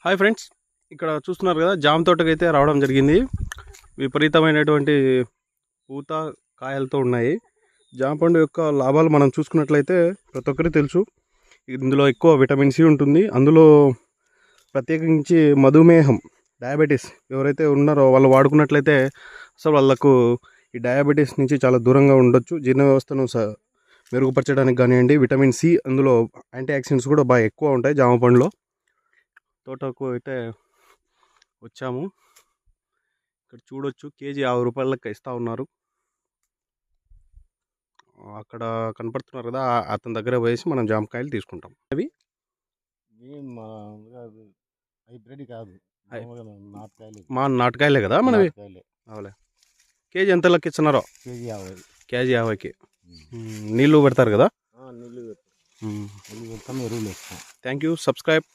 Hi friends, ఇక్కడ చూస్తున్నారు కదా జామ తోటకైతే రావడం జరిగింది. విపరీతమైనటువంటి పూత కాయలతో ఉన్నాయి. జామ పండు యొక్క లాభాలు మనం చూసుకున్నట్లయితే ప్రతి ఒక్కరికి తెలుసు. ఇందులో ఎక్కువ విటమిన్ సి ఉంటుంది. అందులో ప్రత్యేకించి మధుమేహం, డయాబెటీస్ ఎవరైతే ఉన్నారో వాళ్ళు వాడుకున్నట్లయితే అసలు వాళ్ళకు ఈ డయాబెటీస్ నుంచి చాలా దూరంగా ఉండొచ్చు. జీర్ణ వ్యవస్థను మెరుగుపరచడానికి కానివ్వండి, విటమిన్ సి, అందులో యాంటీ ఆక్సిడెంట్స్ కూడా బాగా ఎక్కువ ఉంటాయి జామ పండులో. తోటకు అయితే వచ్చాము. ఇక్కడ చూడొచ్చు, కేజీ 50 రూపాయల లెక్క ఇస్తూ ఉన్నారు. అక్కడ కనపడుతున్నారు కదా, అతని దగ్గర వేసి మనం జామకాయలు తీసుకుంటాం. అవి హైబ్రిడ్ కాదు, మా నాటుకాయలే కదా మనవి. అవలే కేజీ ఎంత లెక్క ఇస్తున్నారో? కేజీ 50. కేజీ 50కి. నీళ్ళు పెడతారు కదా? నీళ్ళు పెడతాం, ఎరువులు వేస్తాం. Thank you. సబ్స్క్రైబ్.